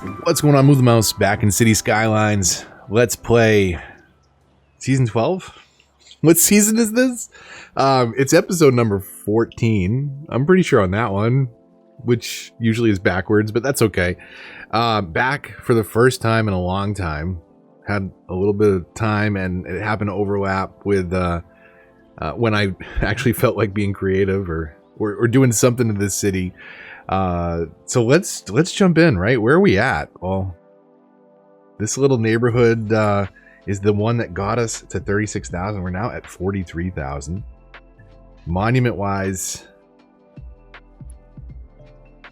What's going on, Move the Mouse, back in City Skylines. Let's play Season 12? What season is this? It's episode number 14. I'm pretty sure on that one, which usually is backwards, but that's okay. Back for the first time in a long time. Had a little bit of time, and it happened to overlap with when I actually felt like being creative or doing something in this city. So let's jump in, right? Where are we at? Well, this little neighborhood is the one that got us to 36,000. We're now at 43,000. Monument wise,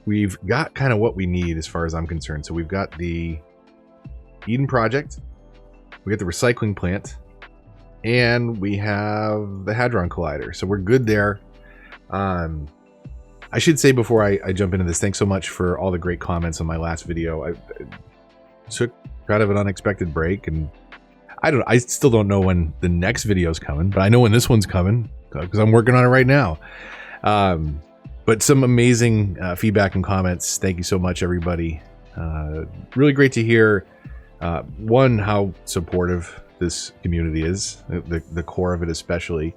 we've got kind of what we need as far as I'm concerned. So we've got the Eden project, we got the recycling plant, and we have the Hadron Collider. So we're good there. I should say before I jump into this, thanks so much for all the great comments on my last video. I took kind of an unexpected break, and I still don't know when the next video is coming, but I know when this one's coming because I'm working on it right now. But some amazing feedback and comments. Thank you so much, everybody. Really great to hear, one, how supportive this community is, the core of it especially.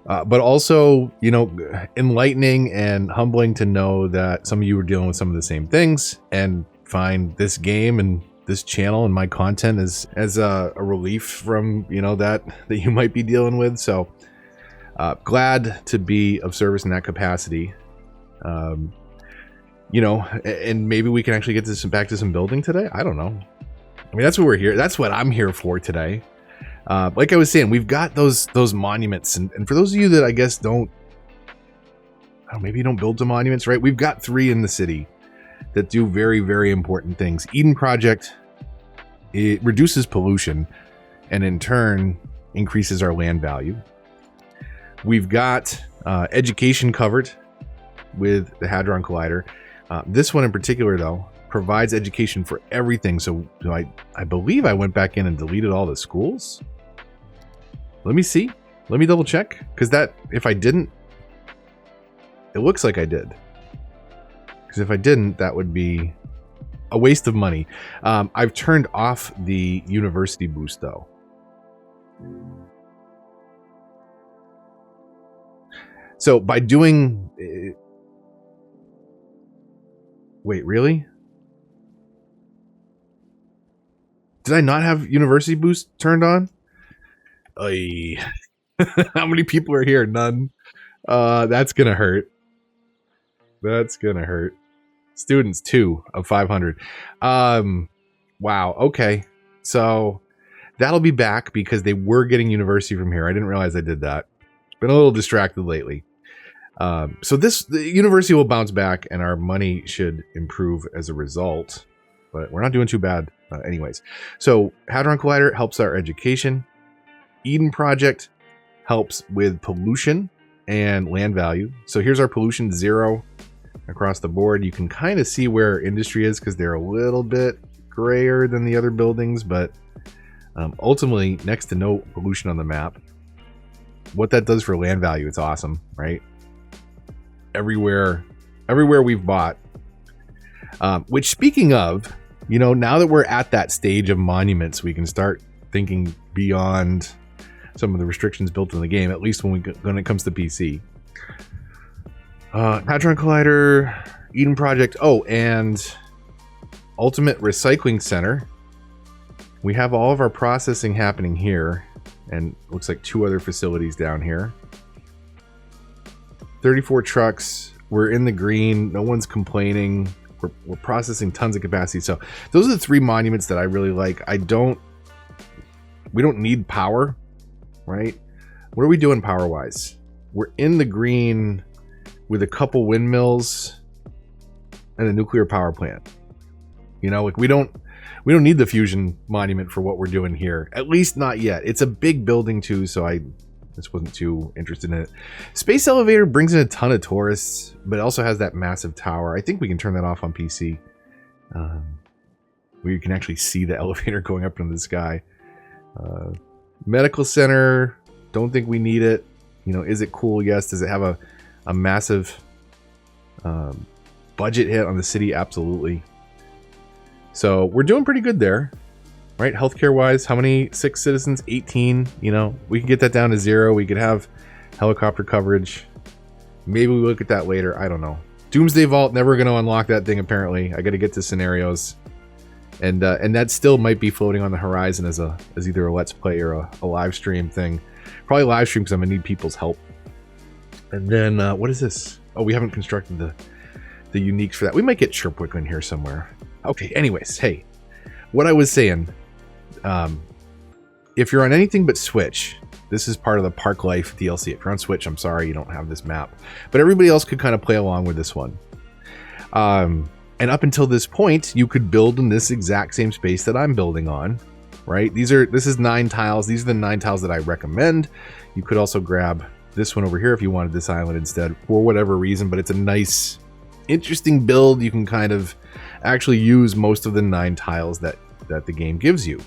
But also, you know, enlightening and humbling to know that some of you are dealing with some of the same things and find this game and this channel and my content as a relief from, you know, that you might be dealing with. So glad to be of service in that capacity. You know, and maybe we can actually get this back to some building today. I don't know. I mean, that's what we're here. That's what I'm here for today. Like I was saying, we've got those monuments, and for those of you that I guess don't, maybe you don't build the monuments, right? We've got 3 in the city that do very, very important things. Eden Project, it reduces pollution, and in turn increases our land value. We've got education covered with the Hadron Collider. This one in particular, though, provides education for everything. So I believe I went back in and deleted all the schools. Let me see. Let me double check. Because that, if I didn't, it looks like I did. Because if I didn't, that would be a waste of money. I've turned off the university boost, though. So by doing... Wait, really? Did I not have University Boost turned on? How many people are here? None. That's gonna hurt. That's gonna hurt. Students, 2 of 500. Wow. Okay. So that'll be back because they were getting University from here. I didn't realize I did that. Been a little distracted lately. So the University will bounce back and our money should improve as a result. But we're not doing too bad. Anyways, so Hadron Collider helps our education. Eden Project helps with pollution and land value. So here's our pollution 0 across the board. You can kind of see where industry is because they're a little bit grayer than the other buildings, but ultimately next to no pollution on the map. What that does for land value, it's awesome, right? Everywhere we've bought. Which, speaking of, you know, now that we're at that stage of monuments, we can start thinking beyond some of the restrictions built in the game, at least when it comes to PC. Patron Collider, Eden Project, and Ultimate Recycling Center. We have all of our processing happening here, and looks like 2 other facilities down here. 34 trucks. We're in the green. No one's complaining. We're processing tons of capacity. So those are the 3 monuments that I really like. We don't need power, right? What are we doing power wise? We're in the green with a couple windmills and a nuclear power plant. You know, like we don't need the fusion monument for what we're doing here. At least not yet. It's a big building too, so I just wasn't too interested in it. Space Elevator brings in a ton of tourists, but it also has that massive tower. I think we can turn that off on PC. Where you can actually see the elevator going up into the sky. Medical center, don't think we need it. You know, is it cool? Yes. Does it have a massive budget hit on the city? Absolutely. So we're doing pretty good there, right? Healthcare wise, how many? 6 citizens? 18. You know, we can get that down to 0. We could have helicopter coverage. Maybe we look at that later. I don't know. Doomsday Vault, never going to unlock that thing apparently. I got to get to scenarios. And that still might be floating on the horizon as either a Let's Play or a live stream thing. Probably live stream because I'm going to need people's help. And then, what is this? Oh, we haven't constructed the uniques for that. We might get Chirpwick in here somewhere. Okay, anyways, hey. What I was saying, if you're on anything but Switch, this is part of the Park Life DLC. If you're on Switch, I'm sorry you don't have this map. But everybody else could kind of play along with this one. And up until this point, you could build in this exact same space that I'm building on, right? This is 9 tiles. These are the 9 tiles that I recommend. You could also grab this one over here if you wanted this island instead for whatever reason, but it's a nice, interesting build. You can kind of actually use most of the 9 tiles that the game gives you.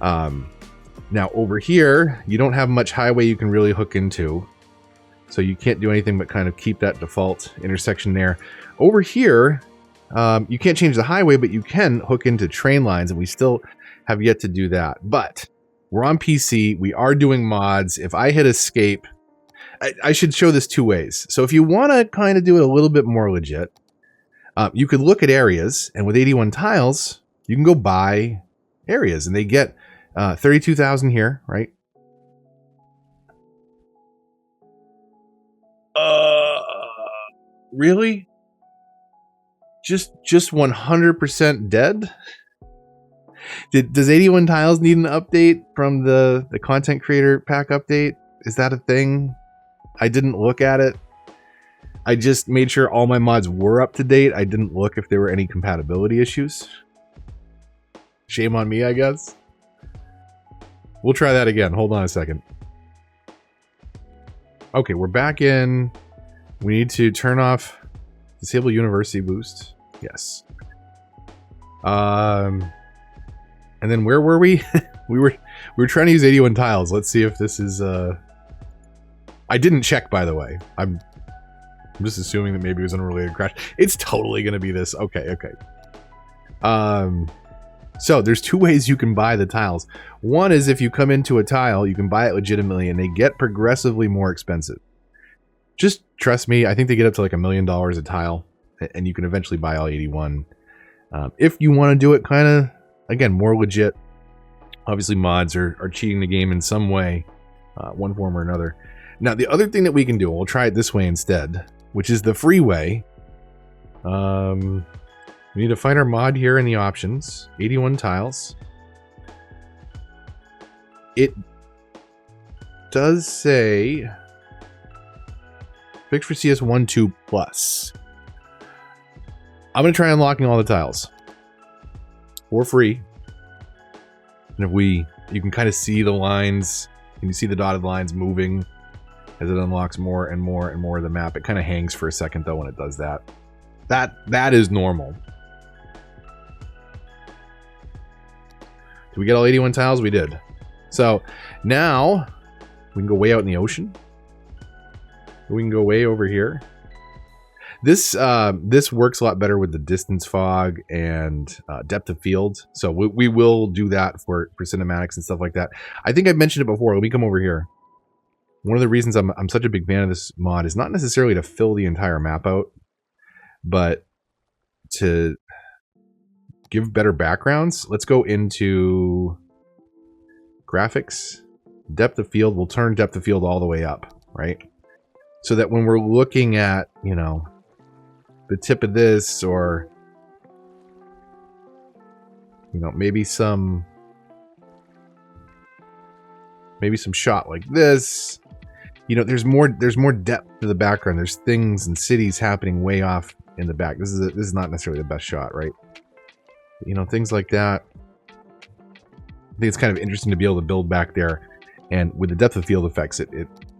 Now over here, you don't have much highway you can really hook into, so you can't do anything but kind of keep that default intersection there. Over here, you can't change the highway, but you can hook into train lines, and we still have yet to do that. But we're on PC. We are doing mods. If I hit escape, I should show this 2 ways. So if you want to kind of do it a little bit more legit, you could look at areas, and with 81 tiles, you can go buy areas, and they get 32,000 here, right? Really? Just 100% dead? Does 81 tiles need an update from the content creator pack update? Is that a thing? I didn't look at it. I just made sure all my mods were up to date. I didn't look if there were any compatibility issues. Shame on me, I guess. We'll try that again. Hold on a second. Okay, we're back in. We need to turn off disable university boost. Yes. And then where were we? we were trying to use 81 tiles. Let's see if this is I didn't check, by the way. I'm just assuming that maybe it was an unrelated crash. It's totally gonna be this. Okay. So there's 2 ways you can buy the tiles. One is if you come into a tile, you can buy it legitimately, and they get progressively more expensive. Just trust me, I think they get up to like $1 million a tile, and you can eventually buy all 81. If you want to do it kind of, again, more legit, obviously mods are cheating the game in some way, one form or another. Now, the other thing that we can do, we'll try it this way instead, which is the free way. We need to find our mod here in the options. 81 tiles. It does say fixed for CS1-2 plus. I'm going to try unlocking all the tiles for free. And if you can kind of see the lines, you can see the dotted lines moving as it unlocks more and more and more of the map. It kind of hangs for a second though when it does that. That is normal. Did we get all 81 tiles? We did. So now we can go way out in the ocean. We can go way over here. This works a lot better with the distance fog and depth of field. So we will do that for cinematics and stuff like that. I think I mentioned it before. Let me come over here. One of the reasons I'm such a big fan of this mod is not necessarily to fill the entire map out, but to give better backgrounds. Let's go into graphics, depth of field. We'll turn depth of field all the way up, right? So that when we're looking at, you know, the tip of this, or, you know, maybe some shot like this, you know, there's more depth to the background. There's things and cities happening way off in the back. This is not necessarily the best shot, right? You know, things like that. I think it's kind of interesting to be able to build back there, and with the depth of field effects, it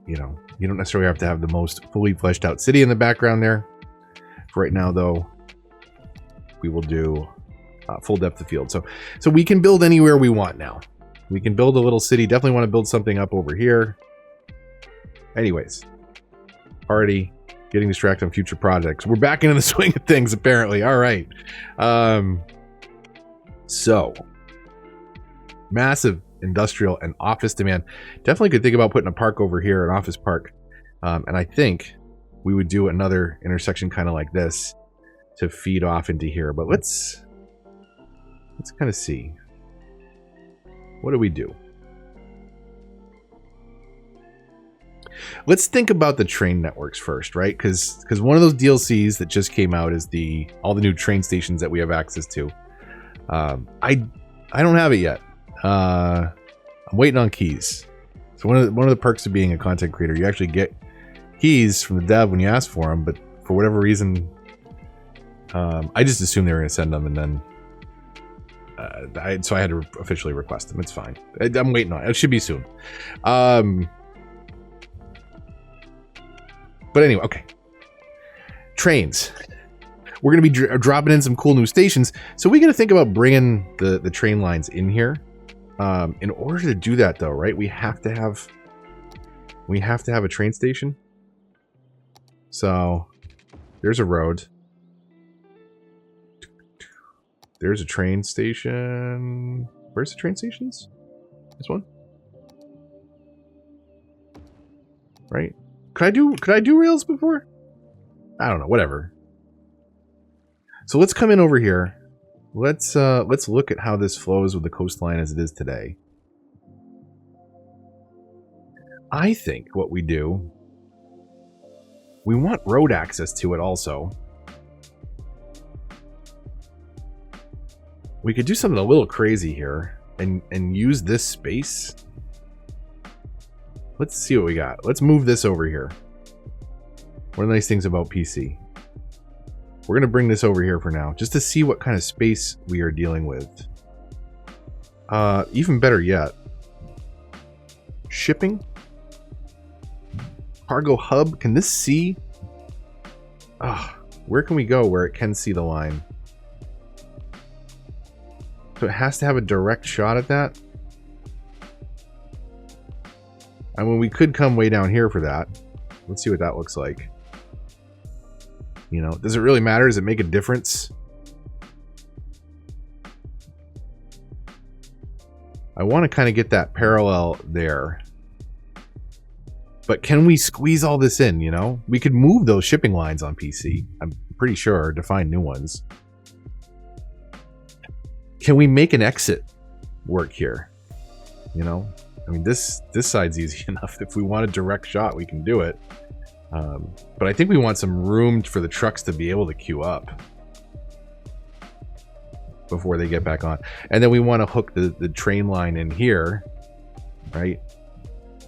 you know, you don't necessarily have to have the most fully fleshed out city in the background there. For right now, though, we will do full depth of field. So we can build anywhere we want now. We can build a little city. Definitely want to build something up over here. Anyways, already getting distracted on future projects. We're back into the swing of things, apparently. All right. So, massive industrial and office demand. Definitely could think about putting a park over here, an office park. And I think we would do another intersection kind of like this to feed off into here. But let's kind of see. What do we do? Let's think about the train networks first, right? Because one of those DLCs that just came out is all the new train stations that we have access to. I don't have it yet. I'm waiting on keys. So one of the perks of being a content creator, you actually get keys from the dev when you ask for them. But for whatever reason, I just assumed they were going to send them, and then so I had to officially request them. It's fine. I'm waiting on it. It should be soon. But anyway, okay. Trains. We're going to be dropping in some cool new stations. So we got to think about bringing the train lines in here. In order to do that, though, right? We have to have a train station. So there's a road. There's a train station. Where's the train stations? This one? Right? Could I do rails before? I don't know, whatever. So let's come in over here. Let's look at how this flows with the coastline as it is today. I think what we do, we want road access to it also. We could do something a little crazy here and use this space. Let's see what we got. Let's move this over here. One of the nice things about PC. We're going to bring this over here for now, just to see what kind of space we are dealing with. Even better yet, shipping? Cargo hub? Can this see? Where can we go where it can see the line? So it has to have a direct shot at that? I mean, we could come way down here for that. Let's see what that looks like. You know, does it really matter? Does it make a difference? I want to kind of get that parallel there. But can we squeeze all this in, you know? We could move those shipping lines on PC. I'm pretty sure, define new ones. Can we make an exit work here? You know? I mean, this side's easy enough. If we want a direct shot, we can do it. But I think we want some room for the trucks to be able to queue up before they get back on. And then we want to hook the train line in here, right?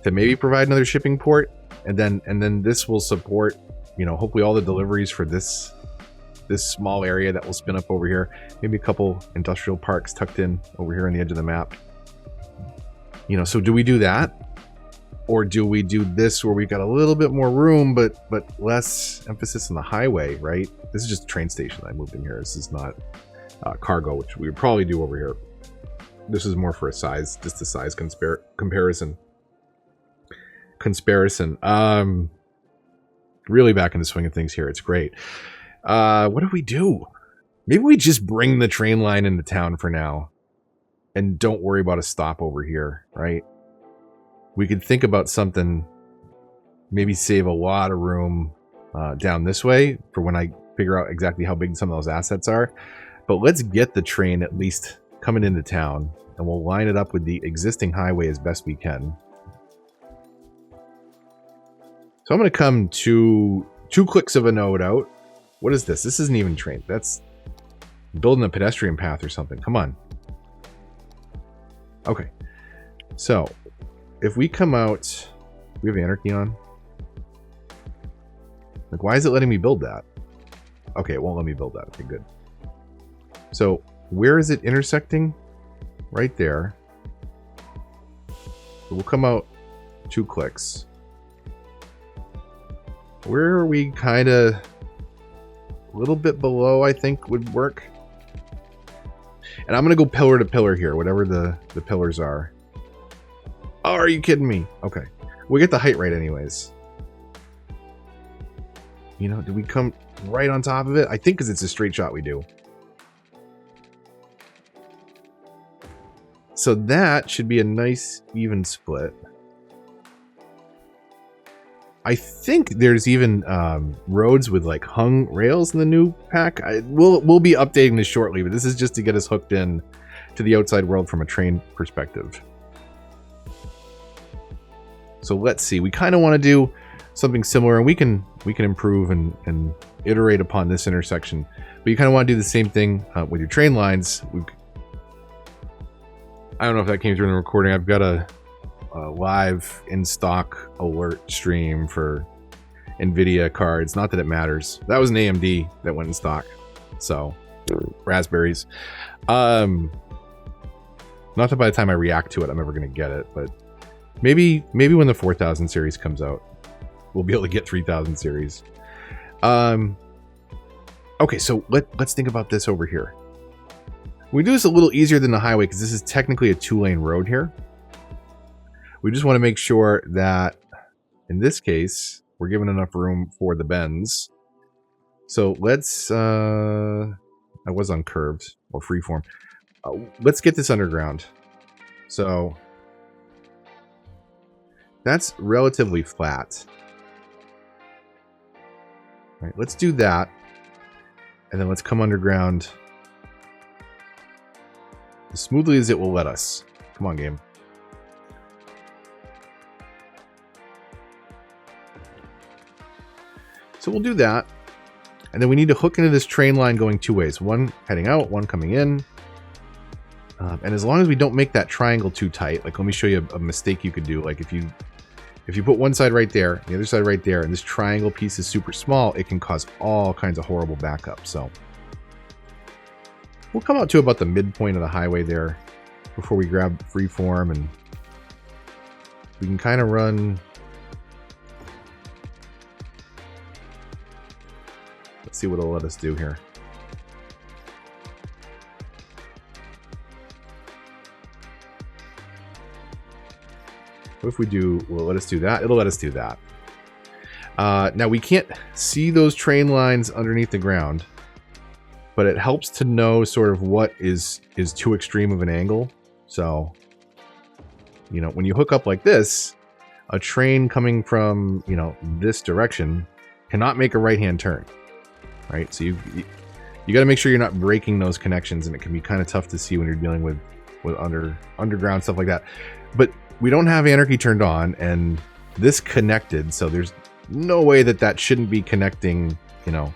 To maybe provide another shipping port. And then this will support, you know, hopefully all the deliveries for this small area that will spin up over here. Maybe a couple industrial parks tucked in over here on the edge of the map. You know, so do we do that? Or do we do this where we've got a little bit more room, but less emphasis on the highway, right? This is just a train station I moved in here. This is not cargo, which we would probably do over here. This is more for a size, just a size comparison. Really back in the swing of things here. It's great. What do we do? Maybe we just bring the train line into town for now. And don't worry about a stop over here, right? We could think about something, maybe save a lot of room down this way for when I figure out exactly how big some of those assets are. But let's get the train at least coming into town, and we'll line it up with the existing highway as best we can. So I'm going to come to 2 clicks of a node out. What is this? This isn't even train. That's building a pedestrian path or something. Come on. Okay, so if we come out, we have anarchy on. Like, why is it letting me build that? Okay, it won't let me build that. Okay, good. So where is it intersecting? Right there. So we'll come out 2 clicks. Where are we? Kind of a little bit below, I think would work. And I'm going to go pillar to pillar here, whatever the pillars are. Oh, are you kidding me? Okay. We get the height right anyways. You know, do we come right on top of it? I think because it's a straight shot we do. So that should be a nice even split. I think there's even roads with like hung rails in the new pack. We'll be updating this shortly, but this is just to get us hooked in to the outside world from a train perspective. So let's see. We kind of want to do something similar, and we can improve and iterate upon this intersection. But you kind of want to do the same thing with your train lines. I don't know if that came through in the recording. I've got a live in stock alert stream for NVIDIA cards. Not that it matters. That was an AMD that went in stock. So raspberries. Not that by the time I react to it, I'm ever going to get it, but maybe when the 4000 series comes out, we'll be able to get 3000 series. Okay, so let's think about this over here. We do this a little easier than the highway because this is technically a 2-lane road here. We just want to make sure that in this case, we're given enough room for the bends. So let's, I was on curved or freeform. Let's get this underground. So that's relatively flat. All right, let's do that. And then let's come underground as smoothly as it will let us. Come on, game. So we'll do that. And then we need to hook into this train line going 2 ways. One heading out, one coming in. And as long as we don't make that triangle too tight, like let me show you a mistake you could do. Like if you put one side right there, the other side right there, and this triangle piece is super small, it can cause all kinds of horrible backup. So we'll come out to about the midpoint of the highway there before we grab freeform, and we can kind of run. Let's see what it'll let us do here. What if we do, will it let us do that? It'll let us do that. Now we can't see those train lines underneath the ground, but it helps to know sort of what is too extreme of an angle. So, you know, when you hook up like this, a train coming from, you know, this direction cannot make a right-hand turn, right? So you got to make sure you're not breaking those connections, and it can be kind of tough to see when you're dealing with underground stuff like that. But we don't have anarchy turned on, and this connected, so there's no way that shouldn't be connecting, you know,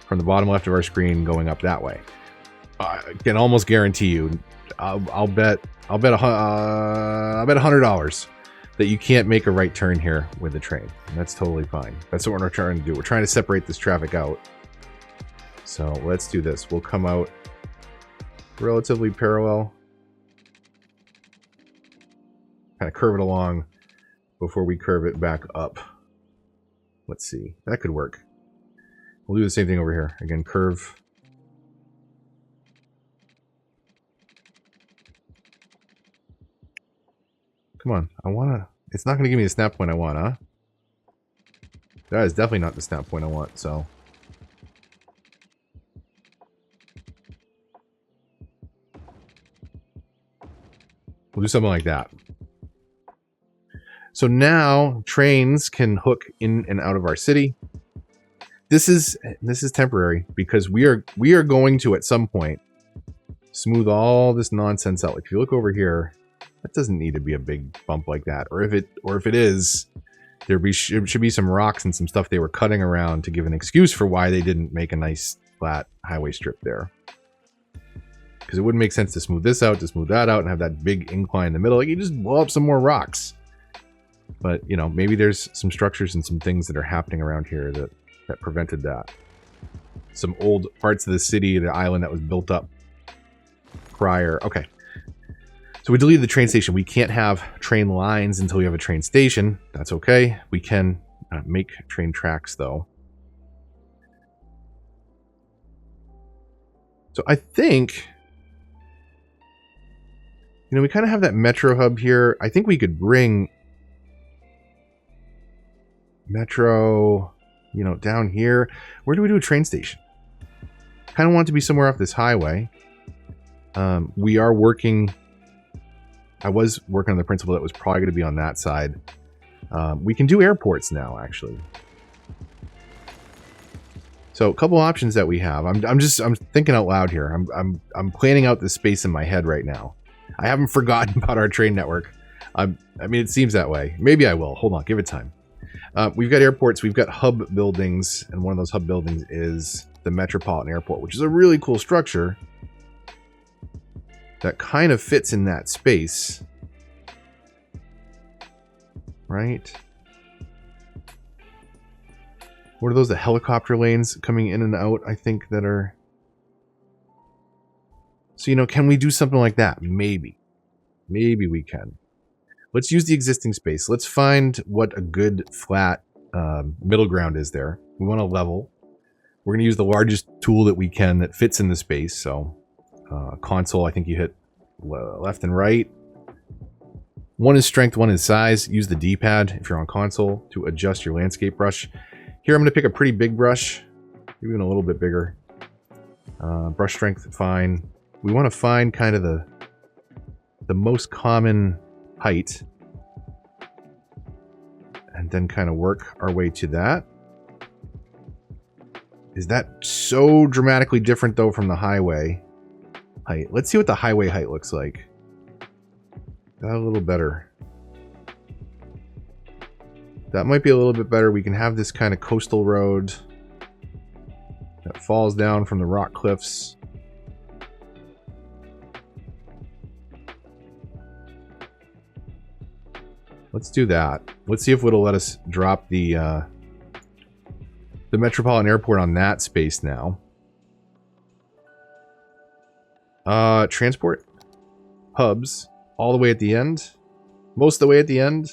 from the bottom left of our screen going up that way. I can almost guarantee you, I'll bet $100 that you can't make a right turn here with the train. And that's totally fine. That's what we're trying to do. We're trying to separate this traffic out. So let's do this. We'll come out relatively parallel. Kind of curve it along before we curve it back up. Let's see. That could work. We'll do the same thing over here. Again, curve. Come on. I want to... It's not going to give me the snap point I want, huh? That is definitely not the snap point I want, so... We'll do something like that. So now trains can hook in and out of our city. This is temporary because we are going to at some point smooth all this nonsense out. Like if you look over here, that doesn't need to be a big bump like that. Or if it is, there should be some rocks and some stuff they were cutting around to give an excuse for why they didn't make a nice flat highway strip there. Because it wouldn't make sense to smooth this out, to smooth that out, and have that big incline in the middle. Like, you just blow up some more rocks. But, you know, maybe there's some structures and some things that are happening around here that prevented that. Some old parts of the city, the island that was built up prior. Okay. So we deleted the train station. We can't have train lines until we have a train station. That's okay. We can make train tracks, though. So I think... You know, we kind of have that metro hub here. I think we could bring metro, you know, down here. Where do we do a train station? Kind of want it to be somewhere off this highway. We are working I was working on the principle that was probably going to be on that side. We can do airports now, actually. So a couple options that we have. I'm thinking out loud here. I'm planning out the space in my head right now. I haven't forgotten about our train network. I mean, it seems that way. Maybe I will. Hold on, give it time. We've got airports. We've got hub buildings, and one of those hub buildings is the Metropolitan Airport, which is a really cool structure that kind of fits in that space, right? What are those? The helicopter lanes coming in and out, I think, that are... So, you know, can we do something like that? Maybe. Maybe we can. Let's use the existing space. Let's find what a good flat middle ground is there. We want to level. We're going to use the largest tool that we can that fits in the space. So, console, I think you hit left and right. One is strength, one is size. Use the D-pad if you're on console to adjust your landscape brush. Here I'm going to pick a pretty big brush, even a little bit bigger. Brush strength, fine. We want to find kind of the most common height and then kind of work our way to that. Is that so dramatically different though from the highway height? Let's see what the highway height looks like. That a little better. That might be a little bit better. We can have this kind of coastal road that falls down from the rock cliffs. Let's do that. Let's see if it'll let us drop the Metropolitan Airport on that space now. Transport hubs all the way at the end. Most of the way at the end.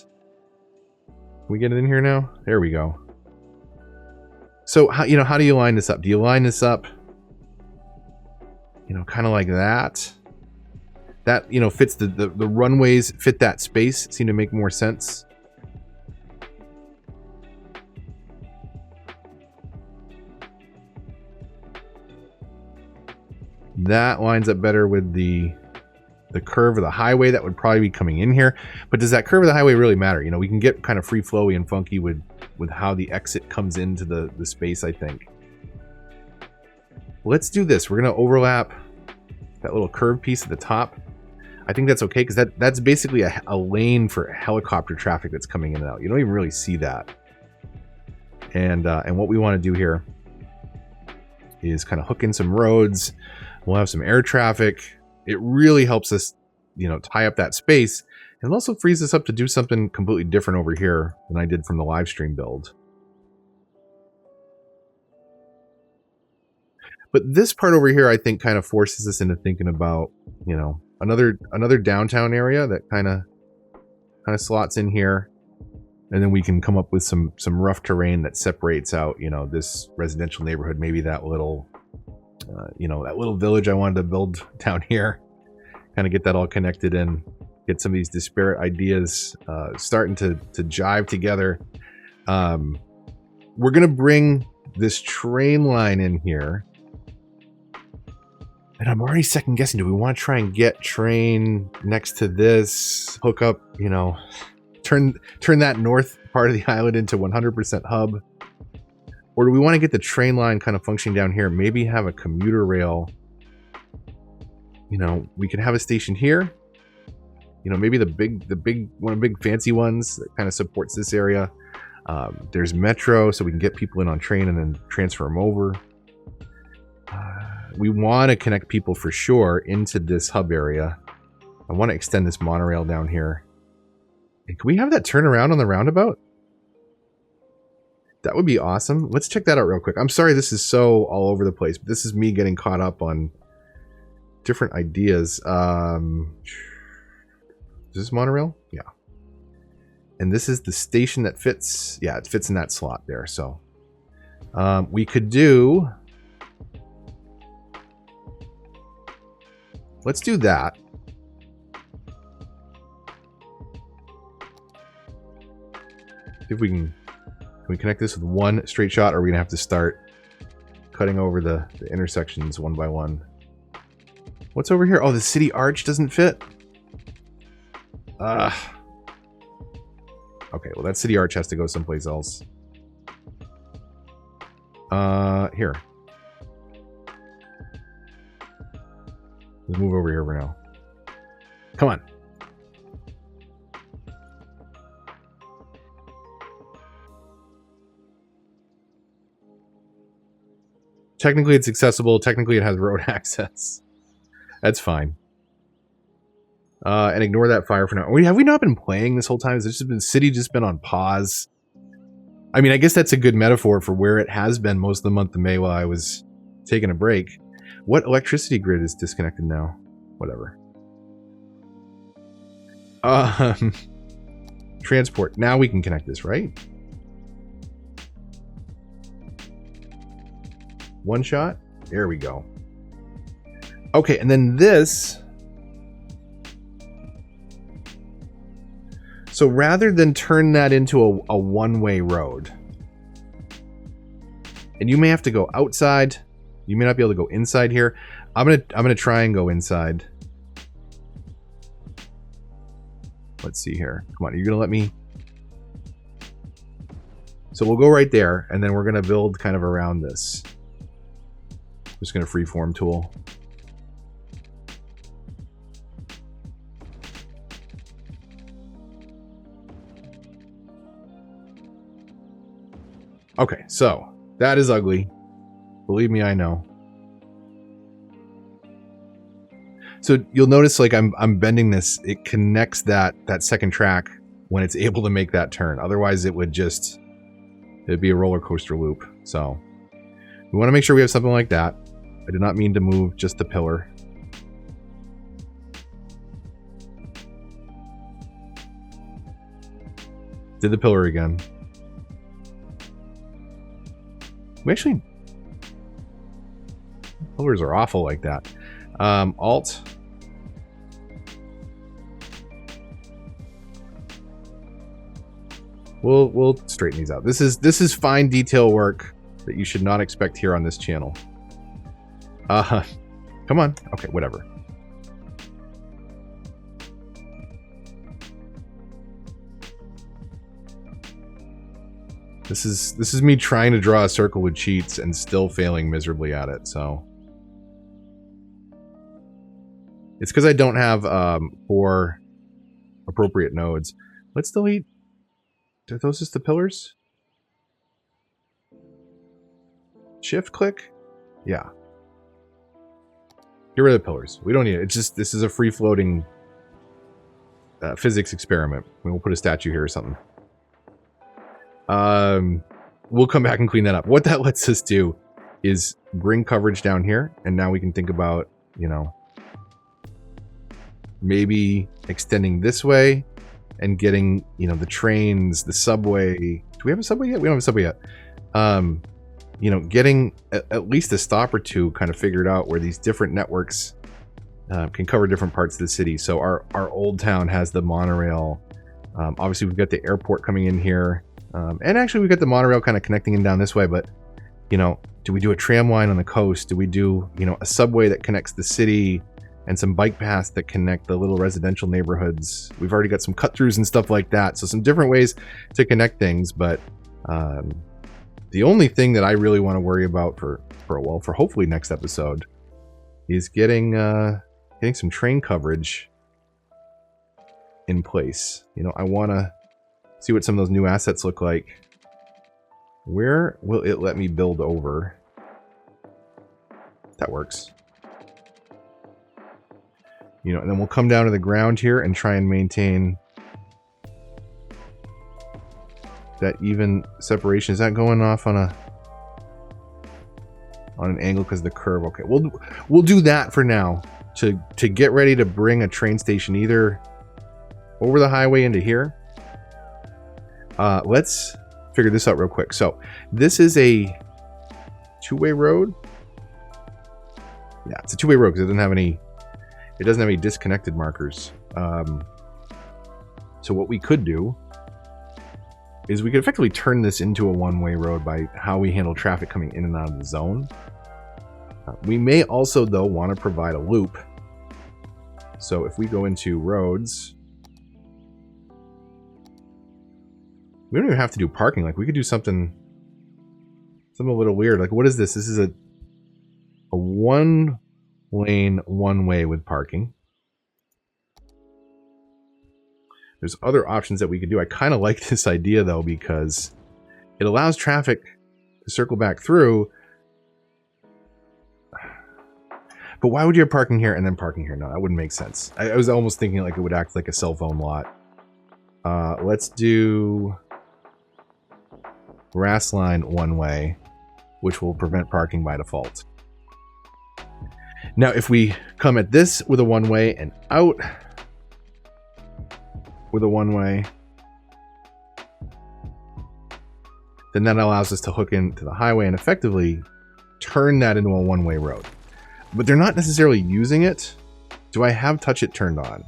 Can we get it in here now? There we go. So, how do you line this up? Do you line this up, kind of like that? That, fits the runways, fit that space, seem to make more sense. That lines up better with the curve of the highway that would probably be coming in here. But does that curve of the highway really matter? We can get kind of free flowy and funky with how the exit comes into the space, I think. Let's do this. We're going to overlap that little curved piece at the top. I think that's okay because that's basically a lane for helicopter traffic that's coming in and out. You don't even really see that. And what we want to do here is kind of hook in some roads. We'll have some air traffic. It really helps us, tie up that space. And it also frees us up to do something completely different over here than I did from the live stream build. But this part over here, I think, kind of forces us into thinking about, another downtown area that kind of slots in here. And then we can come up with some rough terrain that separates out, this residential neighborhood, maybe that little... that little village I wanted to build down here, kind of get that all connected in, get some of these disparate ideas starting to jive together. We're going to bring this train line in here. And I'm already second guessing. Do we want to try and get train next to this, hook up, turn that north part of the island into 100% hub? Or do we want to get the train line kind of functioning down here? Maybe have a commuter rail. We can have a station here. Maybe the big fancy ones that kind of supports this area. There's metro, so we can get people in on train and then transfer them over. We want to connect people for sure into this hub area. I want to extend this monorail down here. And can we have that turn around on the roundabout? That would be awesome. Let's check that out real quick. I'm sorry this is so all over the place, but this is me getting caught up on different ideas. Is this monorail? Yeah. And this is the station that fits. Yeah, it fits in that slot there. So we could do... Let's do that. See if we can... Can we connect this with one straight shot, or are we going to have to start cutting over the intersections one by one? What's over here? Oh, the city arch doesn't fit? Okay, well that city arch has to go someplace else. Here. Let's move over here for now. Come on. Technically it's accessible. Technically it has road access. That's fine. And ignore that fire for now. Have we not been playing this whole time? Has this just been city just been on pause? I mean, I guess that's a good metaphor for where it has been most of the month of May while I was taking a break. What electricity grid is disconnected now? Whatever. Transport. Now we can connect this, right? One shot. There we go. Okay, and then this. So rather than turn that into a one-way road, and you may have to go outside, you may not be able to go inside here. I'm gonna try and go inside. Let's see here. Come on, are you gonna let me? So we'll go right there, and then we're gonna build kind of around this. Just gonna freeform tool. Okay, so that is ugly. Believe me, I know. So you'll notice, like I'm bending this. It connects that second track when it's able to make that turn. Otherwise, it'd be a roller coaster loop. So we want to make sure we have something like that. I did not mean to move just the pillar. Did the pillar again. We actually... Pillars are awful like that. Alt. We'll straighten these out. This is fine detail work that you should not expect here on this channel. Come on. Okay, whatever. This is me trying to draw a circle with cheats and still failing miserably at it, so. It's because I don't have 4 appropriate nodes. Let's delete. Are those just the pillars? Shift click? Yeah. Get rid of the pillars. We don't need it. It's just, this is a free floating physics experiment. We'll put a statue here or something. We'll come back and clean that up. What that lets us do is bring coverage down here, and now we can think about, you know, maybe extending this way and getting, you know, the trains, the subway. Do we have a subway yet? We don't have a subway yet. You know, getting at least a stop or two kind of figured out where these different networks can cover different parts of the city. So our old town has the monorail. Obviously, we've got the airport coming in here. And actually, we've got the monorail kind of connecting in down this way. But, you know, do we do a tram line on the coast? Do we do, you know, a subway that connects the city and some bike paths that connect the little residential neighborhoods? We've already got some cut-throughs and stuff like that. So some different ways to connect things. But the only thing that I really want to worry about for hopefully next episode is getting some train coverage in place. You know, I want to see what some of those new assets look like. Where will it let me build over? That works. You know, and then we'll come down to the ground here and try and maintain that even separation. Is that going off on an angle because of the curve? Okay, we'll do that for now to get ready to bring a train station either over the highway into here. Let's figure this out real quick. So this is a two-way road. Yeah, it's a two-way road because it doesn't have any disconnected markers. So what we could do is we could effectively turn this into a one-way road by how we handle traffic coming in and out of the zone. We may also, though, want to provide a loop. So if we go into roads, We don't even have to do parking. Like, we could do something a little weird. Like, what is this? This is a one lane, one way with parking. There's other options that we could do. I kind of like this idea, though, because it allows traffic to circle back through. But why would you have parking here and then parking here? No, that wouldn't make sense. I was almost thinking like it would act like a cell phone lot. Let's do grass line one way, which will prevent parking by default. Now, if we come at this with a one way and out with a one way, then that allows us to hook into the highway and effectively turn that into a one-way road. But they're not necessarily using it. Do I have touch it turned on?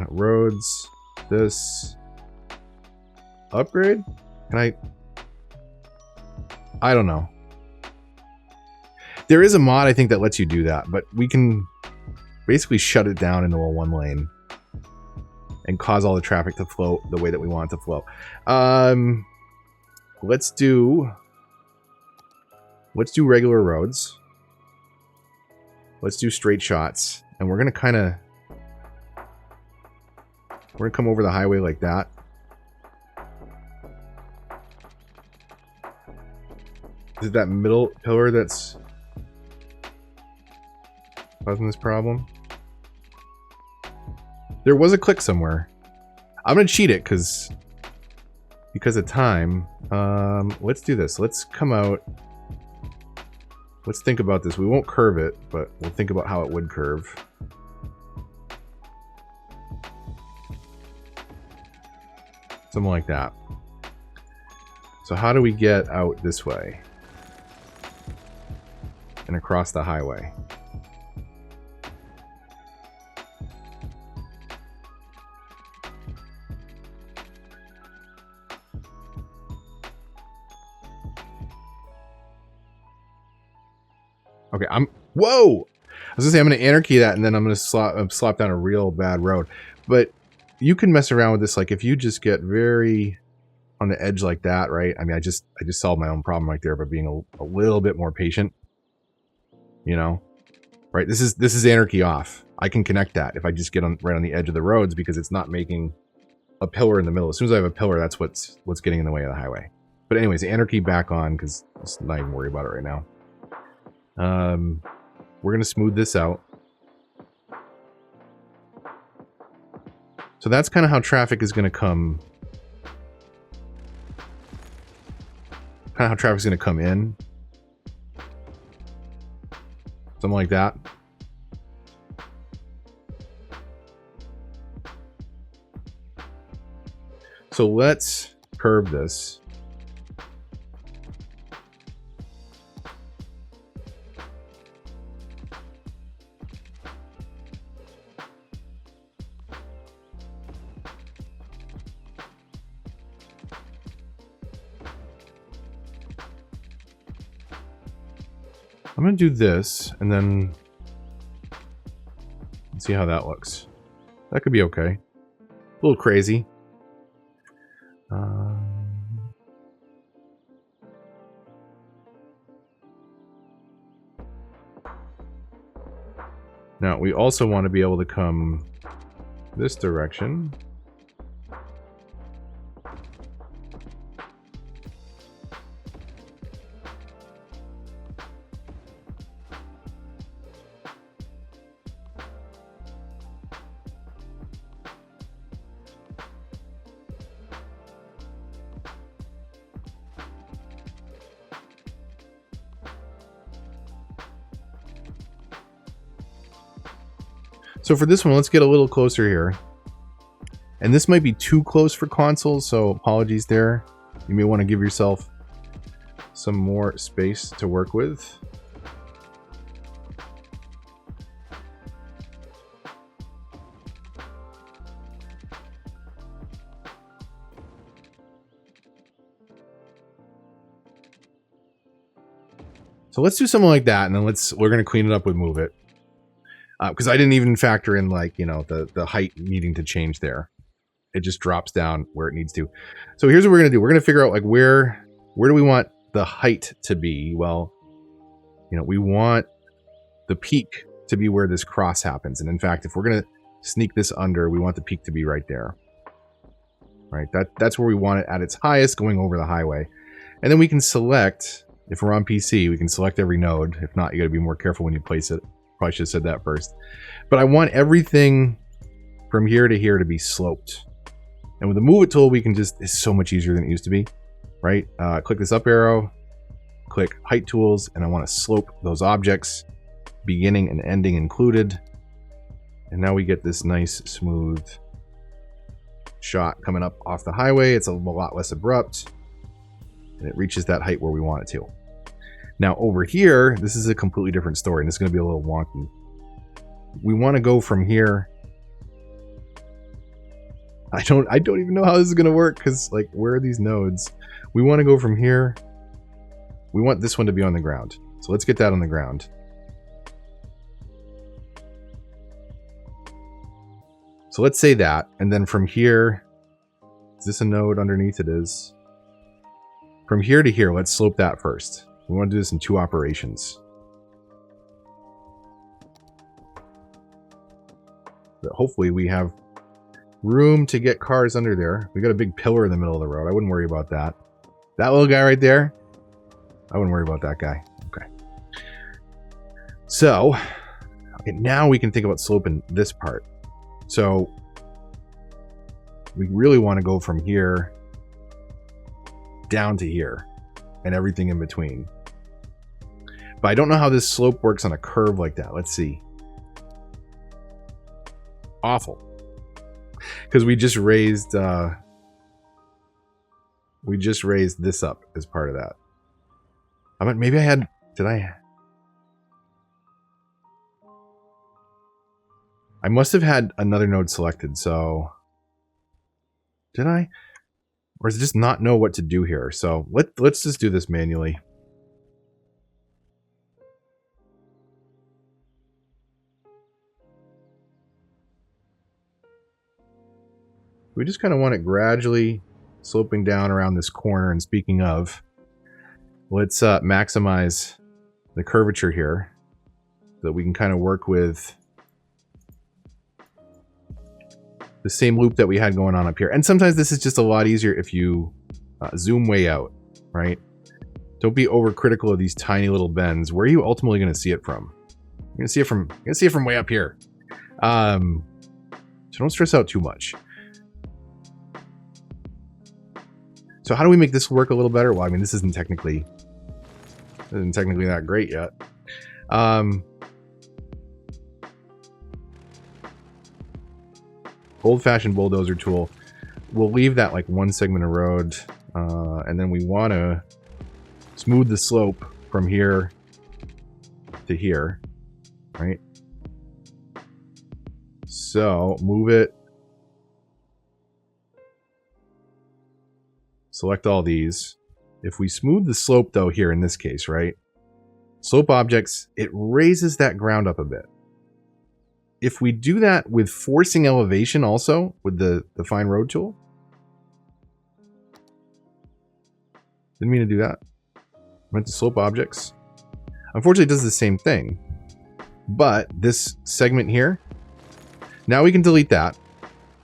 Roads, this, upgrade? Can I don't know. There is a mod, I think, that lets you do that, but we can basically shut it down into a one lane and cause all the traffic to flow the way that we want it to flow. Let's do regular roads. Let's do straight shots, and we're gonna come over the highway like that. Is it that middle pillar that's causing this problem? There was a click somewhere. I'm gonna cheat it because of time. Let's do this. Let's come out. Let's think about this. We won't curve it, but we'll think about how it would curve. Something like that. So how do we get out this way? And across the highway? Okay, whoa! I was gonna say I'm gonna anarchy that, and then I'm gonna slap down a real bad road. But you can mess around with this, like if you just get very on the edge like that, right? I mean, I just solved my own problem right there by being a little bit more patient. You know, right? This is anarchy off. I can connect that if I just get right on the edge of the roads because it's not making a pillar in the middle. As soon as I have a pillar, that's what's getting in the way of the highway. But anyways, anarchy back on because let's not even worry about it right now. We're gonna smooth this out. So that's kind of how traffic is gonna come. Kind of how traffic's gonna come in. Something like that. So let's curve this. I'm going to do this, and then see how that looks. That could be okay. A little crazy. Now, we also want to be able to come this direction. So for this one, let's get a little closer here. And this might be too close for consoles, so apologies there. You may want to give yourself some more space to work with. So let's do something like that, and then we're going to clean it up with Move It. Because I didn't even factor in, like, you know, the height needing to change there. it just drops down where it needs to. So here's what we're going to do. We're going to figure out like where do we want the height to be? Well, you know, we want the peak to be where this cross happens. And in fact, if we're going to sneak this under, we want the peak to be right there. Right? That's where we want it at its highest, going over the highway. And then we can select, if we're on PC, we can select every node. If not, you got to be more careful when you place it. Probably should have said that first. But I want everything from here to here to be sloped. And with the move it tool, we can just, it's so much easier than it used to be, right? Click this up arrow, click height tools, and I want to slope those objects, beginning and ending included. And now we get this nice smooth shot coming up off the highway. It's a lot less abrupt, and it reaches that height where we want it to. Now over here, this is a completely different story, and it's going to be a little wonky. We want to go from here. I don't even know how this is going to work, because like, where are these nodes? We want to go from here. We want this one to be on the ground. So let's get that on the ground. So let's say that, and then from here, is this a node underneath? It is. From here to here, let's slope that first. We want to do this in 2 operations. But hopefully we have room to get cars under there. We got a big pillar in the middle of the road. I wouldn't worry about that. That little guy right there, I wouldn't worry about that guy. Okay. So, okay, now we can think about sloping this part. So, we really want to go from here down to here and everything in between. But I don't know how this slope works on a curve like that. Let's see. Awful. Because we just raised this up as part of that. I mean, maybe I had, did I? I must have had another node selected, so did I? Or does it just not know what to do here? So let's just do this manually. We just kind of want it gradually sloping down around this corner. And speaking of, let's maximize the curvature here so that we can kind of work with the same loop that we had going on up here. And sometimes this is just a lot easier if you zoom way out, right? Don't be overcritical of these tiny little bends. Where are you ultimately going to see it from? You're going to see it from way up here. So don't stress out too much. So how do we make this work a little better? Well, I mean, this isn't technically that great yet. Old-fashioned bulldozer tool. We'll leave that like 1 segment of road, and then we want to smooth the slope from here to here, right? So move it. Select all these. If we smooth the slope though here in this case, right? Slope objects, it raises that ground up a bit. If we do that with forcing elevation also, with the fine road tool. Didn't mean to do that. Went to slope objects. Unfortunately, it does the same thing. But this segment here, now we can delete that.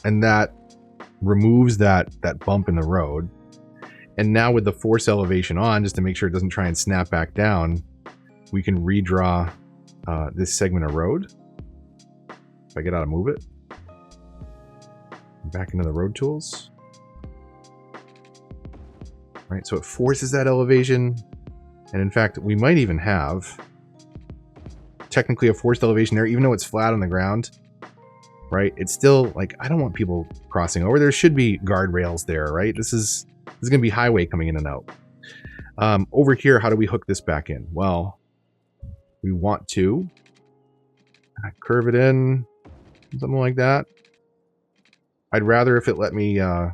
And that removes that bump in the road. And now with the force elevation on, just to make sure it doesn't try and snap back down, we can redraw this segment of road. If I get out of move it. Back into the road tools. Right, so it forces that elevation. And in fact, we might even have technically a forced elevation there, even though it's flat on the ground. Right, it's still like, I don't want people crossing over. There should be guardrails there, right? This is going to be highway coming in and out. Over here, how do we hook this back in? Well, we want to curve it in, something like that. I'd rather if it let me, you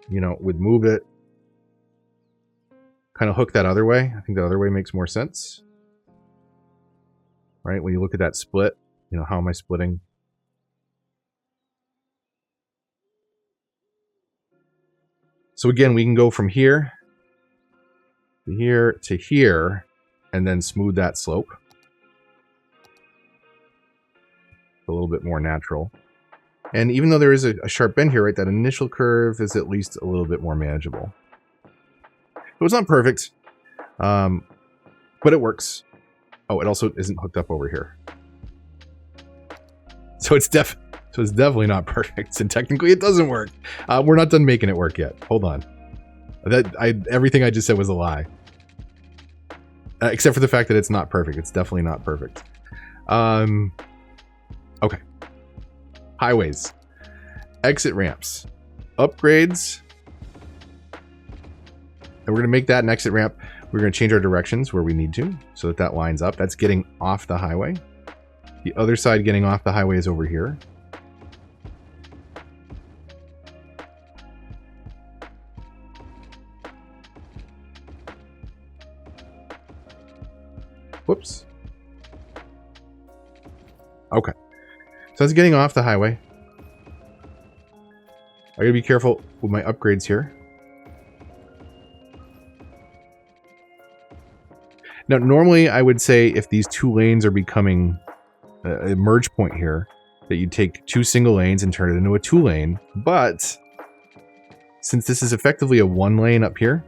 know, with move it, kind of hook that other way. I think the other way makes more sense. Right, when you look at that split, you know, how am I splitting? So again, we can go from here to here to here and then smooth that slope. A little bit more natural. And even though there is a sharp bend here, right, that initial curve is at least a little bit more manageable. So it's not perfect, but it works. Oh, it also isn't hooked up over here. So it's definitely not perfect, and technically it doesn't work. We're not done making it work yet. Hold on. Everything I just said was a lie. Except for the fact that it's not perfect. It's definitely not perfect. Okay. Highways. Exit ramps. Upgrades. And we're going to make that an exit ramp. We're going to change our directions where we need to so that lines up. That's getting off the highway. The other side getting off the highway is over here. Whoops. Okay. So that's getting off the highway. I gotta be careful with my upgrades here. Now, normally I would say if these two lanes are becoming a merge point here, that you take two single lanes and turn it into a two lane. But since this is effectively a one lane up here,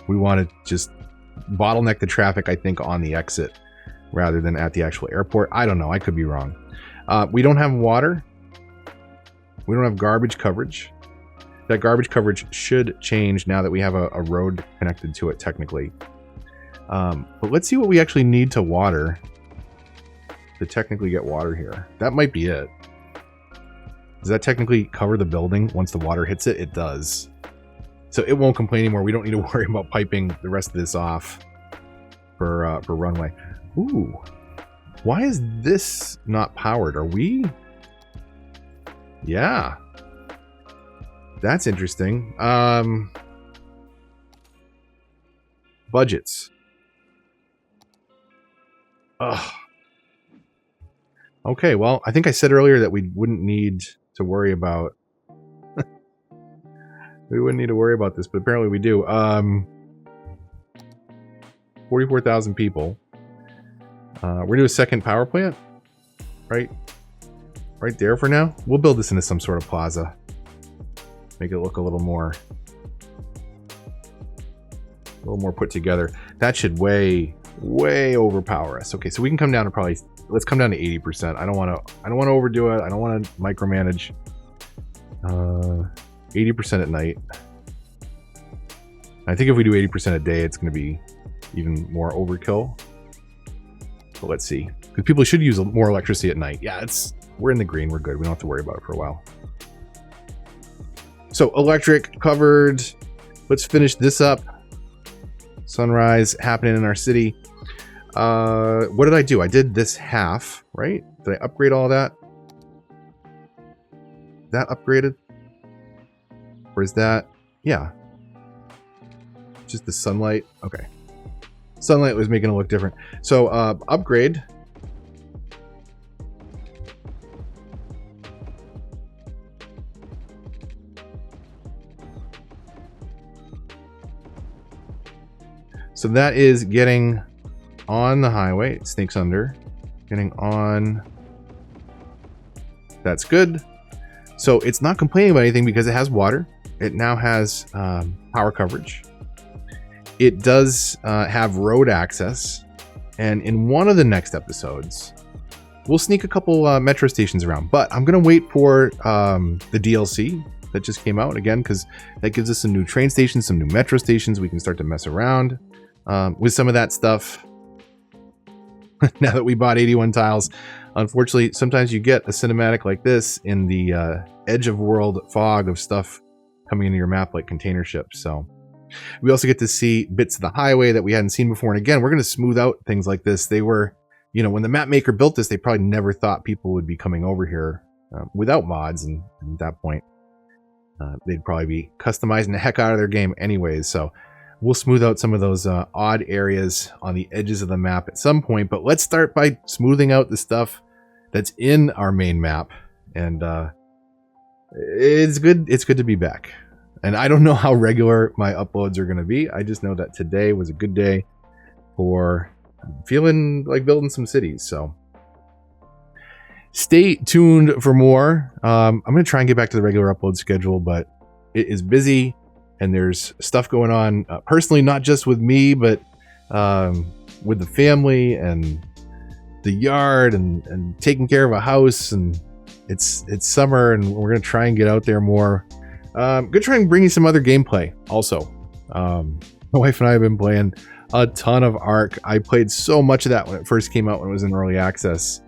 we want to just bottleneck the traffic, I think, on the exit rather than at the actual airport. I don't know. I could be wrong. We don't have water. We don't have garbage coverage. That garbage coverage should change now that we have a road connected to it, technically. But let's see what we actually need to water to technically get water here. That might be it. Does that technically cover the building once the water hits it? It does. So it won't complain anymore. We don't need to worry about piping the rest of this off for runway. Ooh. Why is this not powered? Are we? Yeah. That's interesting. Budgets. Ugh. Okay, well, I think I said earlier that we wouldn't need to worry about... we wouldn't need to worry about this, but apparently we do. 44,000 people. We're going to do a second power plant. Right there for now. We'll build this into some sort of plaza. Make it look a little more put together. That should way overpower us. Okay, so we can come down to probably, let's come down to 80%. I don't want to overdo it. I don't want to micromanage. 80% at night. I think if we do 80% a day, it's going to be even more overkill. But let's see, because people should use more electricity at night. Yeah, we're in the green. We're good. We don't have to worry about it for a while. So electric covered. Let's finish this up. Sunrise happening in our city. What did I do? I did this half, right? Did I upgrade all that? That upgraded? Or is that? Yeah. Just the sunlight. Okay. Sunlight was making it look different. So upgrade. So that is getting on the highway. It snakes under. Getting on. That's good. So it's not complaining about anything because it has water. It now has power coverage. It does have road access. And in one of the next episodes, we'll sneak a couple metro stations around. But I'm going to wait for the DLC that just came out again, because that gives us some new train stations, some new metro stations. We can start to mess around with some of that stuff. Now that we bought 81 tiles, unfortunately, sometimes you get a cinematic like this in the edge of world fog of stuff coming into your map like container ships. So we also get to see bits of the highway that we hadn't seen before. And again, we're going to smooth out things like this. They were, you know, when the map maker built this, they probably never thought people would be coming over here without mods. And at that point, they'd probably be customizing the heck out of their game anyways. So we'll smooth out some of those odd areas on the edges of the map at some point, but let's start by smoothing out the stuff that's in our main map. And it's good to be back. And I don't know how regular my uploads are going to be. I just know that today was a good day for feeling like building some cities. So stay tuned for more. I'm going to try and get back to the regular upload schedule, but it is busy and there's stuff going on personally, not just with me, but with the family and the yard and taking care of a house. And it's summer and we're going to try and get out there more. Going to try and bring you some other gameplay also. My wife and I have been playing a ton of Ark. I played so much of that when it first came out, when it was in early access.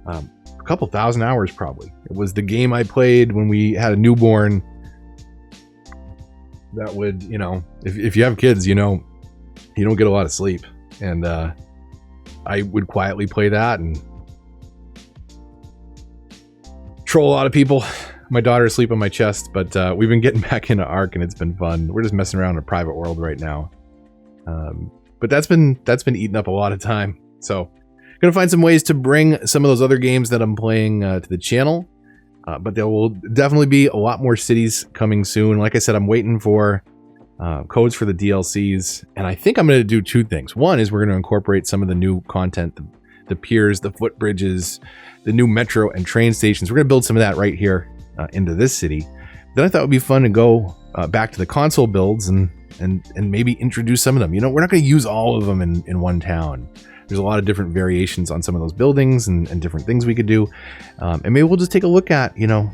A couple thousand hours probably. It was the game I played when we had a newborn. That would, you know, if you have kids, you know, you don't get a lot of sleep. And I would quietly play that and troll a lot of people. My daughter's asleep on my chest, but we've been getting back into Ark and it's been fun. We're just messing around in a private world right now. But that's been eating up a lot of time. So gonna find some ways to bring some of those other games that I'm playing to the channel. But there will definitely be a lot more cities coming soon. Like I said, I'm waiting for codes for the DLCs. And I think I'm going to do two things. One is we're going to incorporate some of the new content, the piers, the footbridges, the new metro and train stations. We're going to build some of that right here into this city. Then I thought it would be fun to go back to the console builds and maybe introduce some of them. You know, we're not going to use all of them in one town. There's a lot of different variations on some of those buildings and different things we could do. And maybe we'll just take a look at, you know,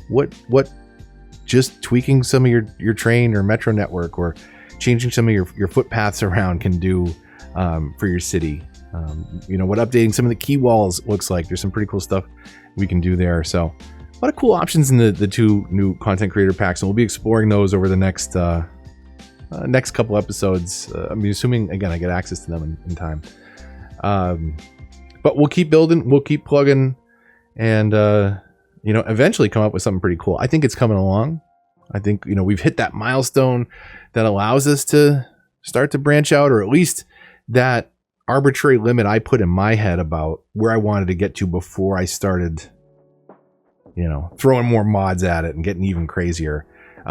what just tweaking some of your train or metro network or changing some of your footpaths around can do for your city. You know, what updating some of the key walls looks like. There's some pretty cool stuff we can do there. So a lot of cool options in the two new content creator packs, and we'll be exploring those over the next couple episodes. I'm assuming, again, I get access to them in time. But we'll keep building, we'll keep plugging, and you know, eventually come up with something pretty cool. I think it's coming along. I think, you know, we've hit that milestone that allows us to start to branch out, or at least that arbitrary limit I put in my head about where I wanted to get to before I started, you know, throwing more mods at it and getting even crazier,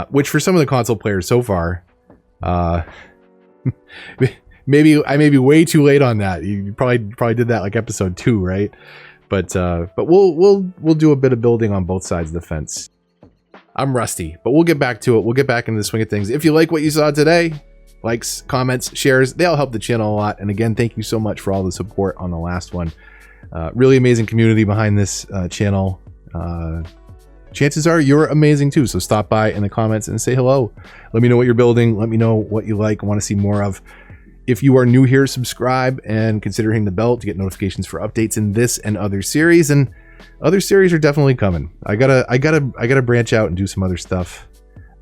which for some of the console players so far, maybe I may be way too late on that. You probably did that like episode 2, right? But we'll do a bit of building on both sides of the fence. I'm rusty, but we'll get back to it. We'll get back into the swing of things. If you like what you saw today, likes, comments, shares, they all help the channel a lot. And again, thank you so much for all the support on the last one. Really amazing community behind this channel. Chances are you're amazing too. So stop by in the comments and say hello. Let me know what you're building. Let me know what you like and want to see more of. If you are new here, subscribe and consider hitting the bell to get notifications for updates in this and other series. And other series are definitely coming. I gotta branch out and do some other stuff.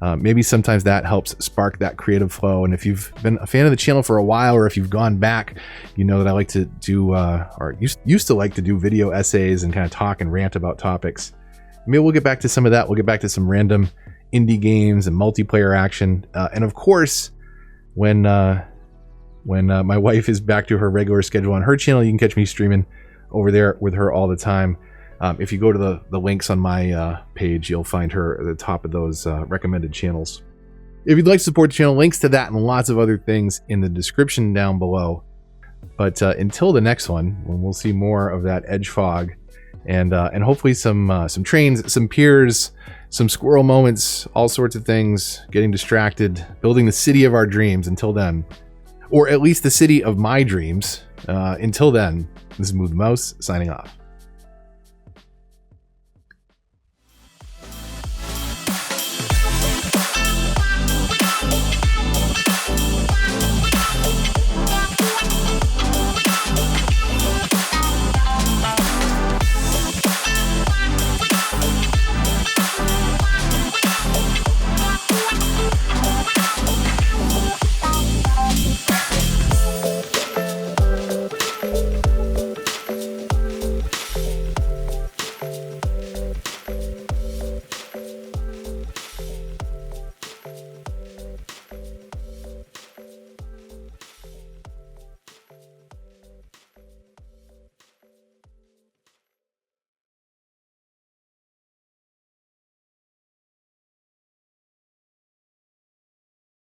Maybe sometimes that helps spark that creative flow. And if you've been a fan of the channel for a while, or if you've gone back, you know that I like to do, or used to like to do video essays and kind of talk and rant about topics. Maybe we'll get back to some of that. We'll get back to some random indie games and multiplayer action. And of course, when my wife is back to her regular schedule on her channel, you can catch me streaming over there with her all the time. If you go to the links on my page, you'll find her at the top of those recommended channels. If you'd like to support the channel, links to that and lots of other things in the description down below. But until the next one, when we'll see more of that edge fog and hopefully some trains, some piers, some squirrel moments, all sorts of things, getting distracted, building the city of our dreams. Until then, or at least the city of my dreams. Until then, this is Move the Mouse signing off.